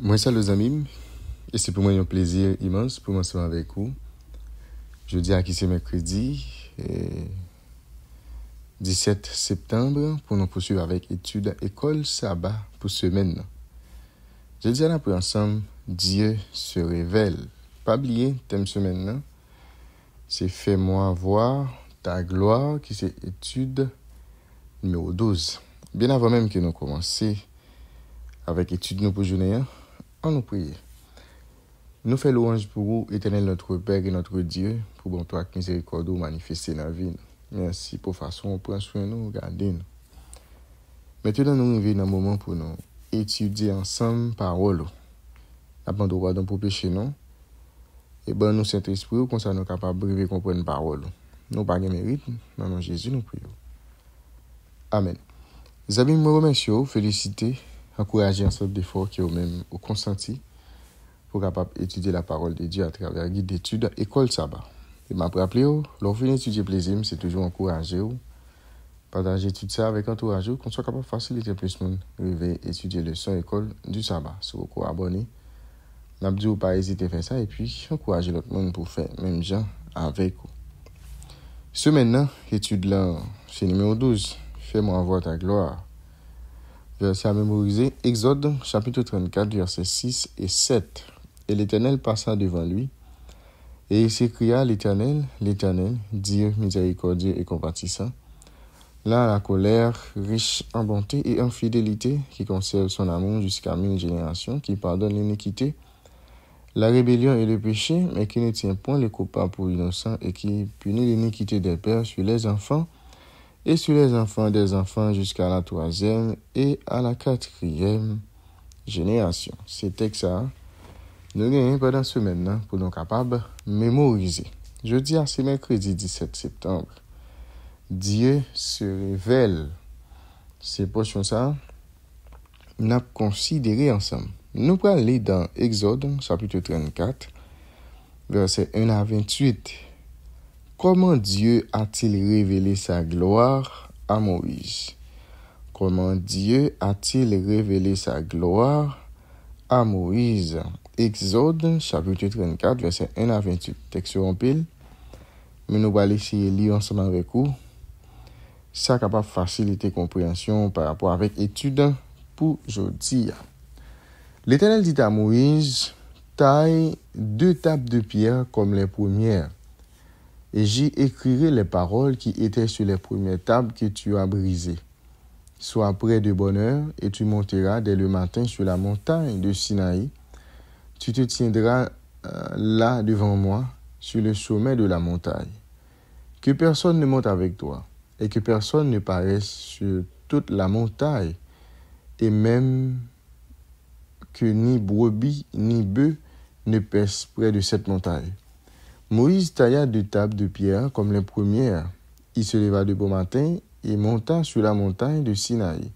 Moi, salut les amis, et c'est pour moi un plaisir immense pour m'ensemble avec vous. Je dis à qui c'est mercredi, 17 septembre, pour nous poursuivre avec études école sabbat pour semaine. Je dis à la pour ensemble, Dieu se révèle. Pas oublier, thème semaine, c'est fais-moi voir ta gloire, qui c'est étude numéro 12. Bien avant même que nous commencions avec étude nous pour journée, on nous prie. Nous faisons louange pour vous, éternel notre Père et notre Dieu, pour bon toi miséricorde manifester dans la vie. Merci pour façon prendre soin de nous, garder nous. Maintenant, nous arrivons dans un moment pour nous étudier ensemble parole. Abandon pardon pour péché non. Et ben nous Saint-Esprit, comme ça nous capables de comprendre parole. Nous pas de mérite, dans nom Jésus nous prions. Amen. Les amis, me remercie, féliciter, encourager ensemble d'efforts qui ont même consenti pour capable étudier la parole de Dieu à travers guide d'études école sabbat. Et m'a rappelé, lorsque vous étudiez plaisir, c'est toujours encourager, partager tout ça avec entourage, qu'on soit capable de faciliter plus de monde, arriver étudier le son école du sabbat. Si vous pouvez abonner, n'a pas hésiter à faire ça et puis encourager l'autre monde pour faire même gens avec vous. Ce maintenant, étude là, c'est numéro 12. Fais-moi voir ta gloire. Verset à mémoriser, Exode chapitre 34, versets 6 et 7. Et l'Éternel passa devant lui, et il s'écria l'Éternel, Dieu miséricordieux et compatissant, là la colère, riche en bonté et en fidélité, qui conserve son amour jusqu'à 1000 générations, qui pardonne l'iniquité, la rébellion et le péché, mais qui ne tient point les coupables pour innocents, et qui punit l'iniquité des pères sur les enfants, et sur les enfants des enfants jusqu'à la 3e et à la 4e génération. C'est texte ça. Nous gagnons pendant ce semaine pour nous capables de mémoriser. Jeudi à ce mercredi 17 septembre, Dieu se révèle. Ces portions ça, nous avons considéré ensemble. Nous allons aller dans Exode chapitre 34, versets 1 à 28. Comment Dieu a-t-il révélé sa gloire à Moïse? Comment Dieu a-t-il révélé sa gloire à Moïse? Exode, chapitre 34, verset 1 à 28. Texte en pile. Mais nous allons essayer de lire ensemble avec vous. Ça capable de faciliter la compréhension par rapport avec l'étude pour aujourd'hui. L'Éternel dit à Moïse, taille 2 tables de pierre comme les premières, et j'y écrirai les paroles qui étaient sur les premières tables que tu as brisées. Sois prêt de bonne heure, et tu monteras dès le matin sur la montagne de Sinaï. Tu te tiendras là devant moi, sur le sommet de la montagne. Que personne ne monte avec toi, et que personne ne paraisse sur toute la montagne, et même que ni brebis ni bœufs ne paissent près de cette montagne. Moïse tailla 2 tables de pierre comme les premières. Il se leva de bon matin et monta sur la montagne de Sinaï,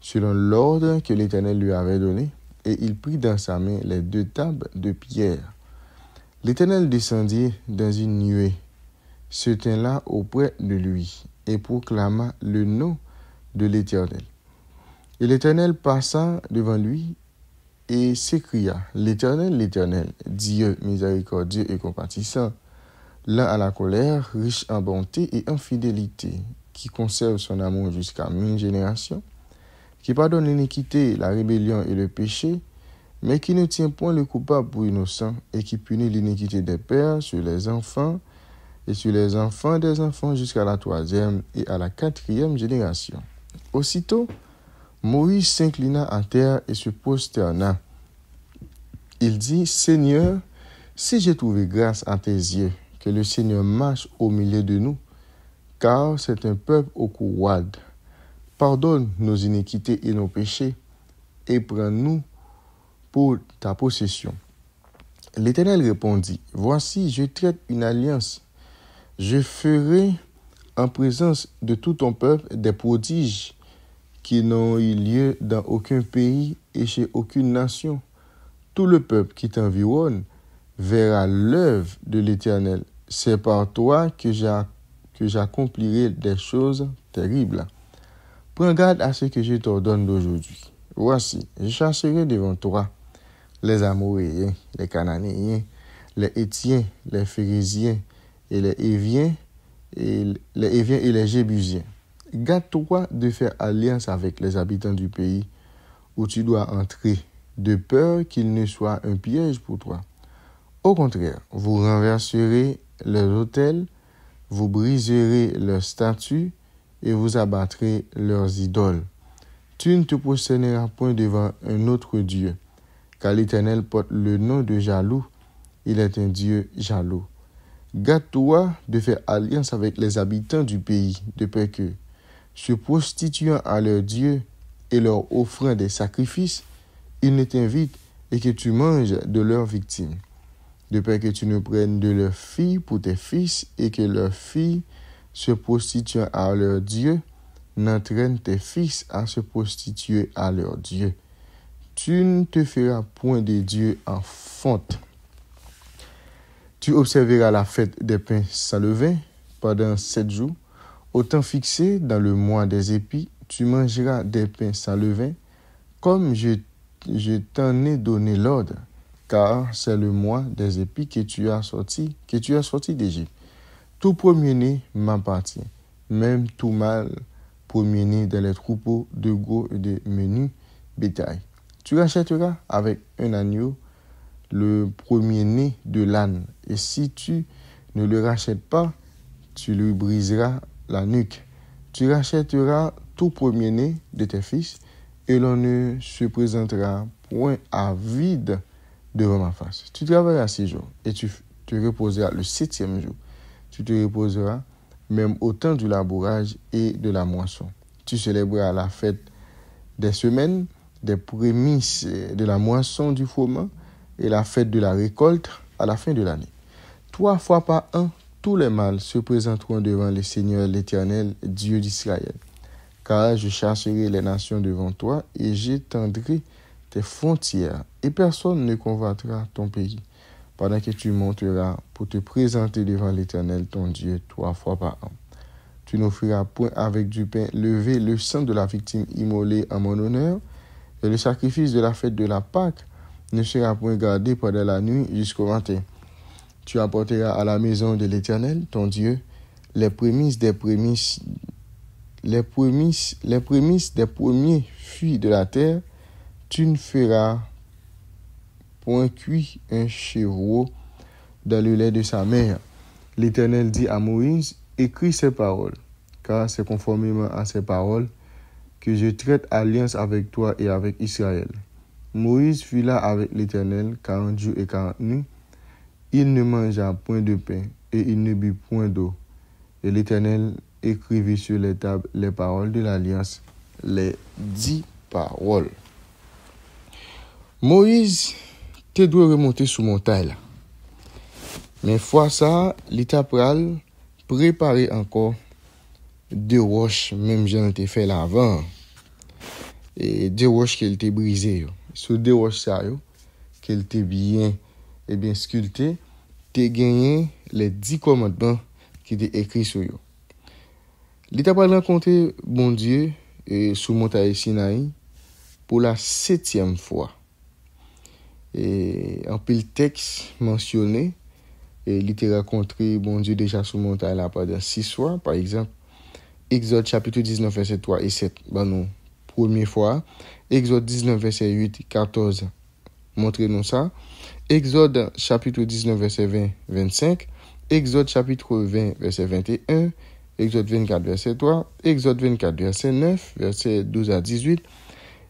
selon l'ordre que l'Éternel lui avait donné, et il prit dans sa main les 2 tables de pierre. L'Éternel descendit dans une nuée, se tint là auprès de lui, et proclama le nom de l'Éternel. Et l'Éternel passa devant lui et s'écria, l'Éternel, Dieu miséricordieux et compatissant, lent à la colère, riche en bonté et en fidélité, qui conserve son amour jusqu'à 1000 générations, qui pardonne l'iniquité, la rébellion et le péché, mais qui ne tient point le coupable pour innocent, et qui punit l'iniquité des pères sur les enfants, et sur les enfants des enfants jusqu'à la 3e et à la 4e génération. Aussitôt, Moïse s'inclina à terre et se prosterna. Il dit, Seigneur, si j'ai trouvé grâce à tes yeux, que le Seigneur marche au milieu de nous, car c'est un peuple au cou roide. Pardonne nos iniquités et nos péchés, et prends-nous pour ta possession. L'Éternel répondit, voici, je traite une alliance. Je ferai en présence de tout ton peuple des prodiges qui n'ont eu lieu dans aucun pays et chez aucune nation. Tout le peuple qui t'environne verra l'œuvre de l'Éternel. C'est par toi que j'accomplirai des choses terribles. Prends garde à ce que je t'ordonne d'aujourd'hui. Voici, je chasserai devant toi les Amoréens, les Cananéens, les Hétiens, les Phérésiens et les Éviens et les Jébusiens. Garde-toi de faire alliance avec les habitants du pays où tu dois entrer, de peur qu'il ne soit un piège pour toi. Au contraire, vous renverserez leurs autels, vous briserez leurs statues et vous abattrez leurs idoles. Tu ne te prosterneras point devant un autre Dieu, car l'Éternel porte le nom de jaloux. Il est un Dieu jaloux. Garde-toi de faire alliance avec les habitants du pays, de peur que, se prostituant à leurs dieux et leur offrant des sacrifices, ils ne t'invitent et que tu manges de leurs victimes. De peur que tu ne prennes de leurs filles pour tes fils et que leurs filles, se prostituant à leurs dieux, n'entraînent tes fils à se prostituer à leurs dieux. Tu ne te feras point des dieux en fonte. Tu observeras la fête des pains sans levain pendant 7 jours. Au temps fixé dans le mois des épis, tu mangeras des pains sans levain, comme je t'en ai donné l'ordre, car c'est le mois des épis que tu as sorti d'Égypte. Tout premier-né m'appartient, même tout mâle premier-né dans les troupeaux de gros et de menus bétail. Tu rachèteras avec un agneau le premier-né de l'âne, et si tu ne le rachètes pas, tu lui briseras la nuque. Tu rachèteras tout premier-né de tes fils, et l'on ne se présentera point à vide devant ma face. Tu travailleras 6 jours, et tu te reposeras le 7e jour. Tu te reposeras même au temps du labourage et de la moisson. Tu célébreras la fête des semaines, des prémices de la moisson du froment, et la fête de la récolte à la fin de l'année. 3 fois par an, tous les mâles se présenteront devant le Seigneur l'Éternel, Dieu d'Israël. Car je chasserai les nations devant toi et j'étendrai tes frontières, et personne ne convoitera ton pays, pendant que tu monteras pour te présenter devant l'Éternel ton Dieu 3 fois par an. Tu n'offriras point avec du pain levé le sang de la victime immolée en mon honneur, et le sacrifice de la fête de la Pâque ne sera point gardé pendant la nuit jusqu'au matin. Tu apporteras à la maison de l'Éternel, ton Dieu, les prémices des premiers fruits de la terre. Tu ne feras point cuit un chevreau dans le lait de sa mère. L'Éternel dit à Moïse, écris ces paroles, car c'est conformément à ces paroles que je traite alliance avec toi et avec Israël. Moïse fut là avec l'Éternel 40 jours et 40 nuits. Il ne mangea point de pain et il ne but point d'eau. Et l'Éternel écrivit sur les tables les paroles de l'alliance, les 10 paroles. Moïse te doit remonter sous montagne là. Mais fois ça, l'État pral préparer encore 2 roches, même j'en ai fait là avant. Et 2 roches qu'elle était brisées. Sur 2 roches ça qu'elle était bien sculptées, t'es gagné les 10 commandements qui étaient écrits sur eux. L'État pral rencontrer bon Dieu sous montagne Sinaï pour la 7e fois. Et en pile texte mentionné, et il était rencontré bon Dieu déjà sous montagne là pendant 6 fois, par exemple Exode chapitre 19 verset 3 et 7 nous première fois, Exode 19 verset 8 14 montrez-nous ça, Exode chapitre 19 verset 20 25, Exode chapitre 20 verset 21, Exode 24 verset 3, Exode 24 verset 9 verset 12 à 18,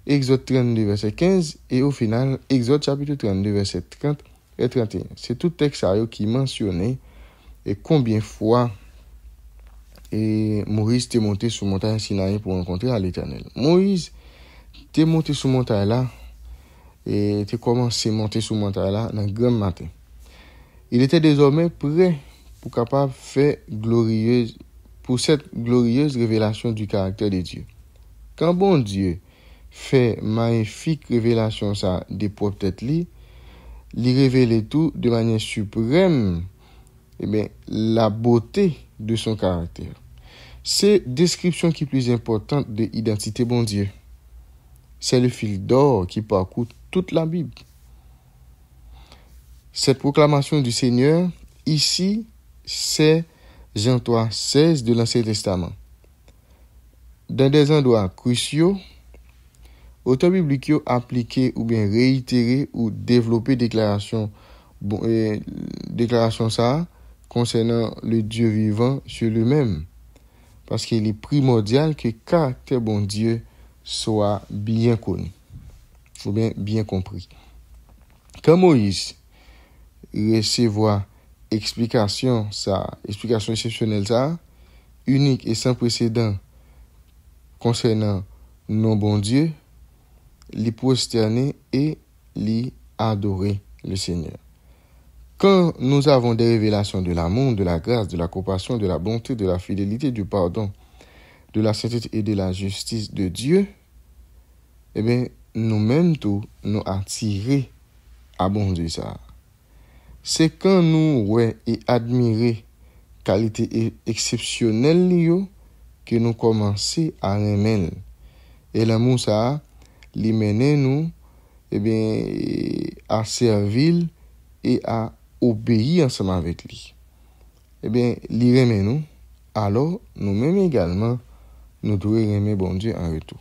Exode 32 verset 15 et au final Exode chapitre 32 verset 30 et 31. C'est tout texte qui mentionnait et combien fois et Moïse était monté sur montagne Sinaï pour rencontrer à l'Éternel. Moïse était monté sur montagne là et était commencé à monter sur montagne là dans le grand matin. Il était désormais prêt pour capable faire cette glorieuse révélation du caractère de Dieu. Quand bon Dieu fait magnifique révélation ça des propres têtes li révèle tout de manière suprême la beauté de son caractère. C'est description qui est plus importante de l'identité bon Dieu. C'est le fil d'or qui parcourt toute la Bible. Cette proclamation du Seigneur, ici, c'est Jean 3,16 de l'Ancien Testament. Dans des endroits cruciaux, auteur biblique appliqué ou bien réitéré ou développé déclaration ça concernant le Dieu vivant sur lui-même. Parce qu'il est primordial que le caractère bon Dieu soit bien connu, ou bien compris. Quand Moïse recevoir explication exceptionnelle ça, unique et sans précédent concernant nos bons Dieu, les prosterner et les adorer le Seigneur. Quand nous avons des révélations de l'amour, de la grâce, de la compassion, de la bonté, de la fidélité, du pardon, de la sainteté et de la justice de Dieu, eh bien, nous-mêmes tout nous attirer à bon Dieu ça. C'est quand nous et admirer qualité exceptionnelle que nous commençons à aimer. Et l'amour ça, les mener nous à servir et à obéir ensemble avec lui. Lui aimer nous, alors nous-mêmes également, nous devons aimer bon Dieu en retour.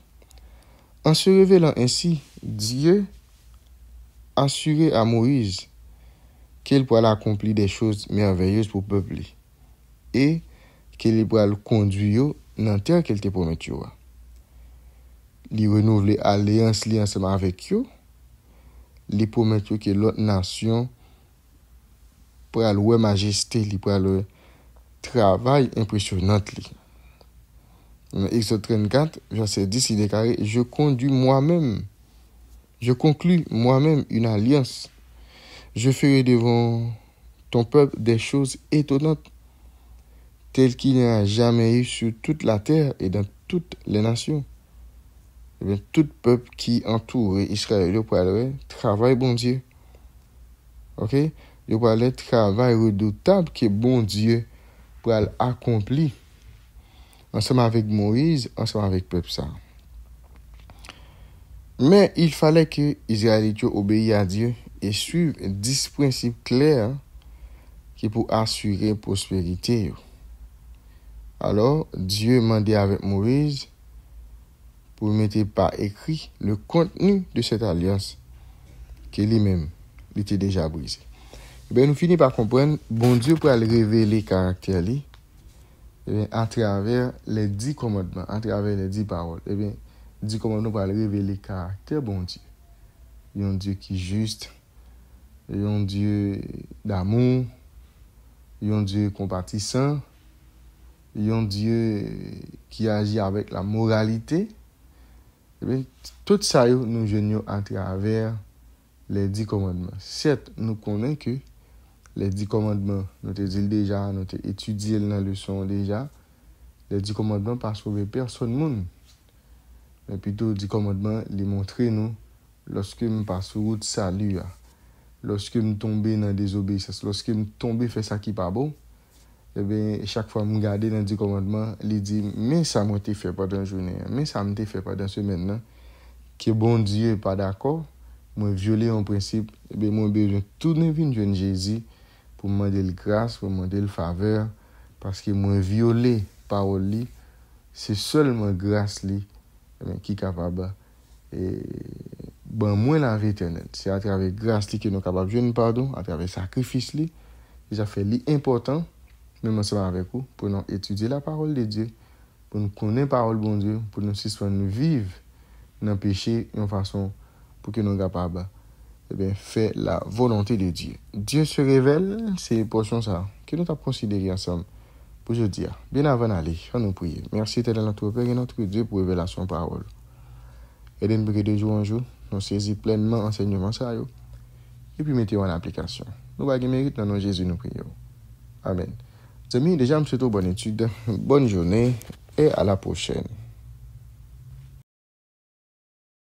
En se révélant ainsi, Dieu assurait à Moïse qu'il pourrait accomplir des choses merveilleuses pour le peuple et qu'il pourrait le conduire dans la terre qu'il te promet. Il renouveler l'alliance ensemble avec eux, il promet que l'autre nation pourra louer majesté, il pourra le travail impressionnant. Exode 34, verset 10, il déclare: je conclus moi-même une alliance. Je ferai devant ton peuple des choses étonnantes, telles qu'il n'y a jamais eu sur toute la terre et dans toutes les nations. Tout peuple qui entoure Israël, pour aller travail bon Dieu. OK? Il pour aller travail redoutable que bon Dieu pour accomplir ensemble avec Moïse, ensemble avec le peuple ça. Mais il fallait que les Israélites obéissent à Dieu et suivent 10 principes clairs qui pour assurer la prospérité. Alors, Dieu mandait avec Moïse pour mettre par écrit le contenu de cette alliance que lui-même était déjà brisé. Nous finissons par comprendre bon Dieu pour révéler le caractère à travers les 10 commandements, à travers les 10 paroles. 10 commandements pour révéler le caractère bon Dieu. Il y a un Dieu qui est juste, il y a un Dieu d'amour, il y a un Dieu compatissant, il y a un Dieu qui agit avec la moralité. Tout ça, nous joignons à travers les 10 commandements. Certes, nous connaissons que les 10 commandements, nous avons dit déjà, nous avons étudié dans la leçon déjà, les 10 commandements pas sauver personne monde. Mais plutôt 10 commandements, les montrer nous, lorsque nous passons sur route salut, lorsque nous tombons dans la désobéissance, lorsque nous tombons faire ça qui n'est pas bon, chaque fois que je regarde dans les 10 commandements, il dit, mais ça m'a été fait pendant la journée, mais ça m'a été fait pendant la semaine, que bon Dieu n'est pas d'accord, moi violer un principe, moi besoin de tourner vers Jésus pour me demander grâce, pour me demander faveur, parce que moi violer parole, c'est seulement grâce qui est capable et moi la vie éternelle. C'est à travers grâce que nous sommes capables de jouer pardon, à travers sacrifice ça fait important. Même ensemble avec vous, pour nous étudier la parole de Dieu, pour nous connaître la parole de bon Dieu, pour nous vivre dans le péché d'une façon pour que nous soyons capables de faire la volonté de Dieu. Dieu se révèle, c'est pour ça que nous avons considéré ensemble pour aujourd'hui. Bien avant d'aller, on nous prie. Merci éternel notre Père et notre Dieu pour révélation de parole. Aidez-nous de jour en jour, nous saisissons pleinement enseignement ça et puis mettez en application. Nous allons mérite dans nos Jésus nous prions. Amen. Amis, déjà, je vous souhaite bonne étude, bonne journée et à la prochaine.